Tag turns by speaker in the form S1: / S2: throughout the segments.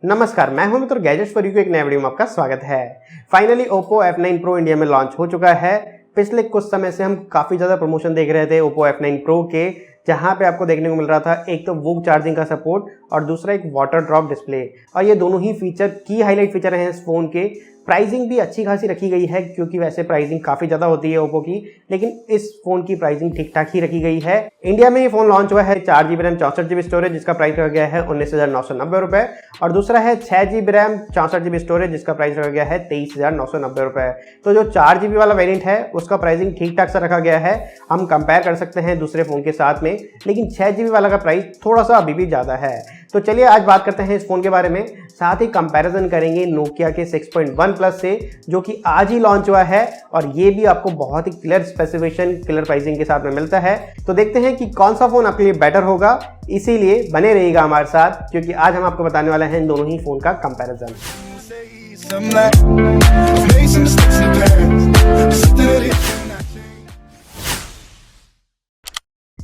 S1: नमस्कार, मैं हूं मित्र गैजेट्स फॉर यू के एक नए वीडियो में आपका स्वागत है। Finally Oppo F9 Pro India में लॉन्च हो चुका है। पिछले कुछ समय से हम काफ़ी ज़्यादा प्रमोशन देख रहे थे Oppo F9 Pro के, जहां पे आपको देखने को मिल रहा था एक तो वूक चार्जिंग का सपोर्ट और दूसरा एक वाटर ड्रॉप डिस्प्ले, और ये दोनों ही फीचर की हाईलाइट फीचर हैं इस फ़ोन के। प्राइसिंग भी अच्छी खासी रखी गई है, क्योंकि वैसे प्राइसिंग काफ़ी ज़्यादा होती है ओप्पो की, लेकिन इस फ़ोन की प्राइसिंग ठीक ठाक ही रखी गई है। इंडिया में ये फ़ोन लॉन्च हुआ है 4GB रैम 64GB स्टोरेज, जिसका प्राइस रखा गया है 19,990 रुपये, और दूसरा है 6GB रैम 64GB स्टोरेज, जिसका प्राइस रखा गया है 23,990 रुपये। तो जो 4GB वाला वेरिएंट है उसका प्राइसिंग ठीक ठाक सा रखा गया है, हम कंपेयर कर सकते हैं दूसरे फ़ोन के साथ में, लेकिन 6GB वाला का प्राइस थोड़ा सा अभी भी ज़्यादा है। तो चलिए आज बात करते हैं इस फ़ोन के बारे में, साथ ही कंपैरिजन करेंगे नोकिया के 6.1 प्लस से, जो कि आज ही लॉन्च हुआ है, और ये भी आपको बहुत ही क्लियर स्पेसिफिकेशन, क्लियर प्राइसिंग के साथ में मिलता है। तो देखते हैं कि कौन सा फ़ोन आपके लिए बेटर होगा, इसीलिए बने रहिएगा हमारे साथ, क्योंकि आज हम आपको बताने वाले हैं इन दोनों ही फ़ोन का कंपैरिजन।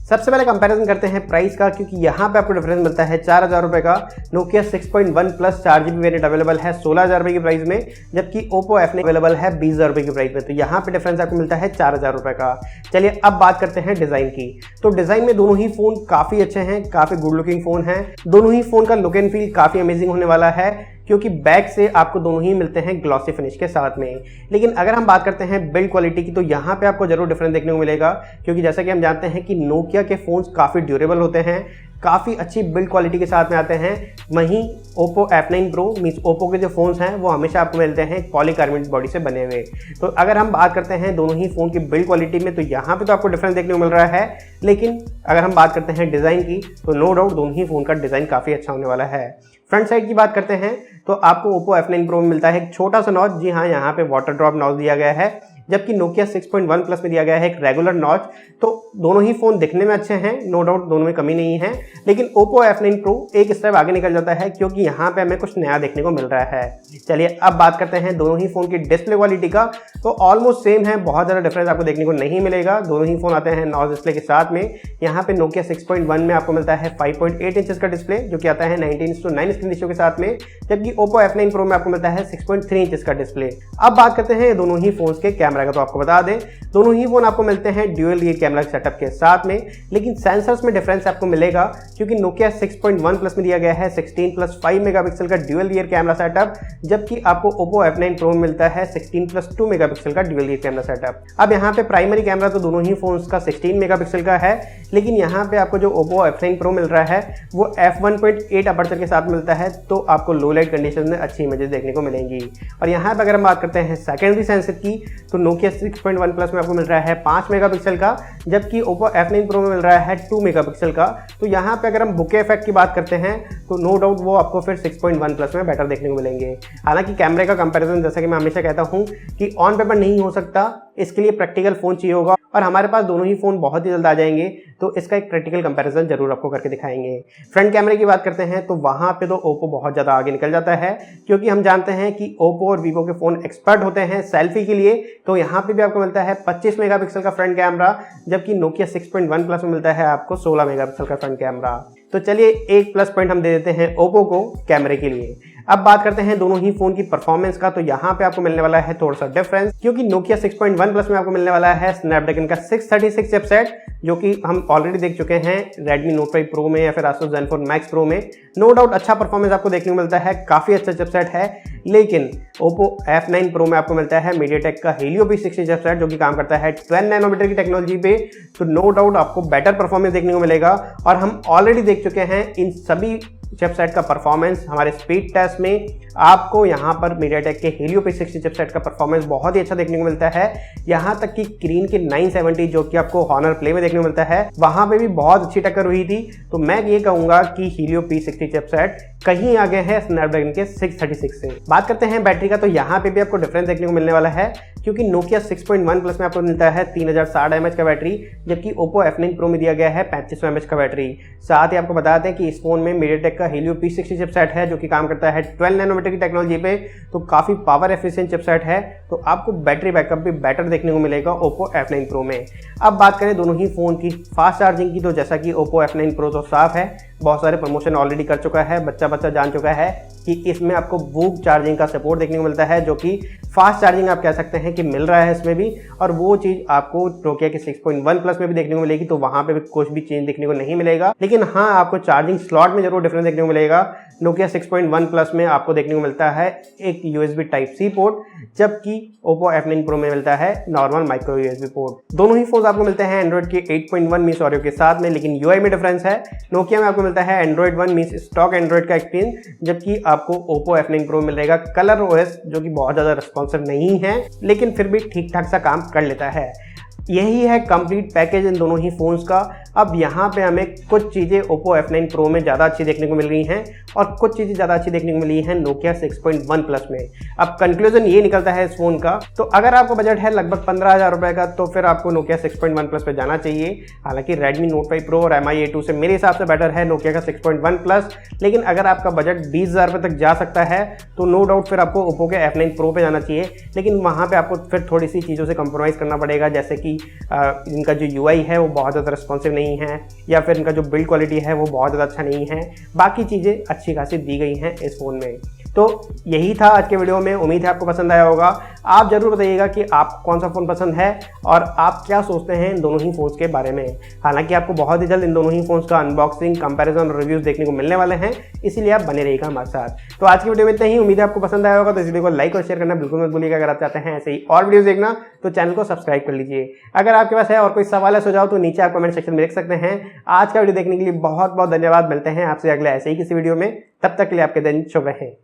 S1: सबसे पहले कंपैरिजन करते हैं प्राइस का, क्योंकि यहाँ पे आपको डिफरेंस मिलता है 4,000 रुपये का। Nokia 6.1 plus 4GB variant available है 16,000 रुपये की प्राइस में, जबकि Oppo F9 अवेलेबल है 20,000 रुपये की प्राइस में। तो यहाँ पे डिफरेंस आपको मिलता है 4,000 रुपये का। चलिए अब बात करते हैं डिज़ाइन की। तो डिज़ाइन में दोनों ही फ़ोन काफ़ी अच्छे हैं, काफ़ी गुड लुकिंग फ़ोन हैं। दोनों ही फ़ोन का लुक एंड फील काफ़ी अमेजिंग होने वाला है, क्योंकि बैक से आपको दोनों ही मिलते हैं ग्लॉसी फिनिश के साथ में। लेकिन अगर हम बात करते हैं बिल्ड क्वालिटी की, तो यहाँ पे आपको जरूर डिफरेंस देखने को मिलेगा, क्योंकि जैसा कि हम जानते हैं कि नोकिया के फ़ोन्स काफ़ी ड्यूरेबल होते हैं, काफ़ी अच्छी बिल्ड क्वालिटी के साथ में आते हैं। वहीं Oppo F9 Pro means Oppo के जो फ़ोन्स हैं वो हमेशा आपको मिलते हैं पॉलीकार्बोनेट बॉडी से बने हुए। तो अगर हम बात करते हैं दोनों ही फ़ोन की बिल्ड क्वालिटी में, तो यहाँ पे तो आपको डिफरेंस देखने को मिल रहा है, लेकिन अगर हम बात करते हैं डिज़ाइन की, तो नो डाउट दोनों ही फ़ोन का डिज़ाइन काफ़ी अच्छा होने वाला है। फ्रंट साइड की बात करते हैं तो आपको Oppo F9 Pro में मिलता है एक छोटा सा नॉच, जी हाँ, यहाँ पे वाटर ड्रॉप नॉच दिया गया है, जबकि नोकिया 6.1 प्लस में दिया गया है एक रेगुलर नॉच। तो दोनों ही फ़ोन दिखने में अच्छे हैं, नो डाउट दोनों में कमी नहीं है, लेकिन Oppo F9 Pro एक स्टेप आगे निकल जाता है, क्योंकि यहाँ पे हमें कुछ नया देखने को मिल रहा है। चलिए अब बात करते हैं दोनों ही फ़ोन की डिस्प्ले क्वालिटी का। तो ऑलमोस्ट सेम है, बहुत ज़्यादा डिफरेंस आपको देखने को नहीं मिलेगा। दोनों ही फ़ोन आते हैं नॉच डिस्प्ले के साथ में। यहाँ पे नोकिया 6.1 में आपको मिलता है 5.8 इंचेस का डिस्प्ले, जो कि आता है 19:9 स्क्रीन रेशियो के साथ में, जबकि Oppo F9 Pro में आपको मिलता है 6.3 इंचेस का डिस्प्ले। अब बात करते हैं दोनों ही फ़ोन्स के कैमरा का। तो आपको बता दें दोनों ही फ़ोन आपको मिलते हैं ड्यूअल रियर कैमरा सेटअप के साथ में, लेकिन सेंसर्स में डिफरेंस आपको मिलेगा, क्योंकि नोकिया 6.1 प्लस में दिया गया है 16+5 मेगापिक्सल का ड्यूअल रियर कैमरा सेटअप, जबकि आपको Oppo F9 Pro में मिलता है 16+2 मेगापिक्सल का ड्यूअल रियर कैमरा सेटअप। अब यहाँ पे प्राइमरी कैमरा तो दोनों ही फ़ोन्स का 16 मेगापिक्सल का है, लेकिन यहाँ पे आपको जो Oppo F9 Pro मिल रहा है वो f1.8 अपर्चर के साथ मिलता है, तो आपको लो लाइट कंडीशन में अच्छी इमेजेस देखने को मिलेंगी। और यहाँ पे अगर हम बात करते हैं सेकेंडरी सेंसर की, तो नोकिया 6.1 प्लस में आपको मिल रहा है 5 मेगापिक्सल का, जबकि Oppo F9 Pro में मिल रहा है 2 मेगापिक्सल का। तो यहाँ पे अगर हम बुके इफेक्ट की बात करते हैं, तो नो डाउट वो आपको फिर 6.1 प्लस में बेटर देखने को मिलेंगे। हालांकि कैमरे का कंपैरिजन, जैसा कि मैं हमेशा कहता हूँ कि ऑन पेपर नहीं हो सकता, इसके लिए प्रैक्टिकल फ़ोन चाहिए होगा, और हमारे पास दोनों ही फ़ोन बहुत ही जल्द आ जाएंगे, तो इसका एक प्रैक्टिकल कंपैरिजन जरूर आपको करके दिखाएंगे। फ्रंट कैमरे की बात करते हैं तो वहाँ पे तो Oppo बहुत ज़्यादा आगे निकल जाता है, क्योंकि हम जानते हैं कि Oppo और Vivo के फ़ोन एक्सपर्ट होते हैं सेल्फी के लिए। तो यहाँ पे भी आपको मिलता है 25 मेगापिक्सल का फ्रंट कैमरा, जबकि नोकिया 6.1 प्लस में मिलता है आपको 16 मेगापिक्सल का फ्रंट कैमरा। तो चलिए एक प्लस पॉइंट हम दे देते हैं Oppo को कैमरे के लिए। अब बात करते हैं दोनों ही फ़ोन की परफॉर्मेंस का। तो यहाँ पे आपको मिलने वाला है थोड़ा सा डिफरेंस, क्योंकि नोकिया 6.1 प्लस में आपको मिलने वाला है स्नैपड्रैगन का 636 चिपसेट, जो कि हम ऑलरेडी देख चुके हैं Redmi Note 5 Pro में या फिर Asus Zenfone Max Pro में। नो डाउट अच्छा परफॉर्मेंस आपको देखने को मिलता है, काफ़ी अच्छा चिपसेट है। लेकिन Oppo F9 Pro में आपको मिलता है Mediatek का Helio P60 चिपसेट, जो कि काम करता है 12 नैनोमीटर की टेक्नोलॉजी पे। तो नो डाउट आपको बेटर परफॉर्मेंस देखने को मिलेगा, और हम ऑलरेडी देख चुके हैं इन सभी चिपसेट का परफॉर्मेंस हमारे स्पीड टेस्ट में। आपको यहाँ पर मीडियाटेक के Helio P60 चिपसेट का परफॉर्मेंस बहुत ही अच्छा देखने को मिलता है। यहाँ तक कि क्रीन के 970 जो कि आपको Honor Play में देखने को मिलता है, वहाँ पे भी बहुत अच्छी टक्कर हुई थी। तो मैं ये कहूँगा कि Helio P60 चिपसेट कहीं आगे है स्नैपड्रैगन के 636 से। बात करते हैं बैटरी का, तो यहाँ पे भी आपको डिफरेंस देखने को मिलने वाला है, क्योंकि नोकिया 6.1 प्लस में आपको मिलता है 3060 mAh का बैटरी, जबकि Oppo F9 Pro में दिया गया है 3500 mAh का बैटरी। साथ ही आपको बता दें कि इस फोन में Mediatek का Helio P60 चिपसेट है, जो कि काम करता है 12 नैनोमीटर की टेक्नोलॉजी पे, तो काफ़ी पावर एफिशिएंट चिपसेट है। तो आपको बैटरी बैकअप भी बेटर देखने को मिलेगा Oppo F9 Pro में। अब बात करें दोनों ही फ़ोन की फास्ट चार्जिंग की, तो जैसा कि Oppo F9 Pro तो साफ है, बहुत सारे प्रमोशन ऑलरेडी कर चुका है, बच्चा जान चुका है कि इसमें आपको वूक चार्जिंग का सपोर्ट देखने को मिलता है, जो कि फास्ट चार्जिंग आप कह सकते हैं कि मिल रहा है इसमें भी। और वो चीज़ आपको नोकिया के 6.1 प्लस में भी देखने को मिलेगी, तो वहाँ पे भी कुछ भी चेंज देखने को नहीं मिलेगा। लेकिन हाँ, आपको चार्जिंग स्लॉट में जरूर डिफरेंस देखने को मिलेगा। नोकिया 6.1 प्लस में आपको देखने को मिलता है एक USB Type-C पोर्ट, जबकि Oppo F9 Pro में मिलता है नॉर्मल माइक्रो USB पोर्ट। दोनों ही फोन आपको मिलते हैं एंड्रॉइड के 8.1 मीन्स ऑडियो के साथ में, लेकिन UI में डिफरेंस है। नोकिया में आपको मिलता है एंड्रॉइड 1 मीन्स स्टॉक एंड्रॉइड का एक्सपीरियंस, जबकि आपको Oppo F9 Pro मिलेगा कलर OS, जो कि बहुत ज़्यादा रिस्पॉन्सिव नहीं है, लेकिन फिर भी ठीक ठाक सा काम कर लेता है। यही है कंप्लीट पैकेज इन दोनों ही फ़ोन्स का। अब यहाँ पे हमें कुछ चीज़ें Oppo F9 Pro में ज़्यादा अच्छी देखने को मिल रही हैं और कुछ चीज़ें ज़्यादा अच्छी देखने को मिली हैं Nokia 6.1 प्लस में। अब कंक्लूजन ये निकलता है इस फ़ोन का, तो अगर आपको बजट है लगभग 15,000 रुपये का, तो फिर आपको Nokia 6.1 प्लस पे जाना चाहिए। हालांकि Redmi Note 5 Pro और Mi A2 से मेरे हिसाब से बेटर है Nokia का 6.1 प्लस, लेकिन अगर आपका बजट 20,000 रुपये तक जा सकता है तो नो डाउट फिर आपको Oppo के F9 Pro पे जाना चाहिए। लेकिन वहाँ पर आपको फिर थोड़ी सी चीज़ों से कंप्रोमाइज़ करना पड़ेगा, जैसे कि इनका जो UI है वो बहुत ज़्यादा रिस्पॉन्सिव नहीं है, या फिर इनका जो बिल्ड क्वालिटी है वो बहुत ज़्यादा अच्छा नहीं है। बाकी चीज़ें अच्छी खासी दी गई हैं इस फ़ोन में। तो यही था आज के वीडियो में, उम्मीद है आपको पसंद आया होगा। आप ज़रूर बताइएगा कि आपको कौन सा फ़ोन पसंद है और आप क्या सोचते हैं इन दोनों ही फ़ोन्स के बारे में। हालांकि आपको बहुत ही जल्द इन दोनों ही फ़ोन्स का अनबॉक्सिंग, कंपैरिजन और रिव्यूज़ देखने को मिलने वाले हैं, इसीलिए आप बने रहिएगा हमारे साथ। तो आज की वीडियो में इतना ही, उम्मीद है आपको पसंद आया होगा। तो इस वीडियो को लाइक और शेयर करना बिल्कुल मत भूलिएगा। अगर आप चाहते हैं ऐसे ही और वीडियोज़ देखना तो चैनल को सब्सक्राइब कर लीजिए। अगर आपके पास है और कोई सवाल है, सुझाव, तो नीचे आप कमेंट सेक्शन में लिख सकते हैं। आज का वीडियो देखने के लिए बहुत बहुत धन्यवाद। मिलते हैं आपसे अगले ऐसे ही किसी वीडियो में, तब तक के लिए आपके दिन शुभ रहे।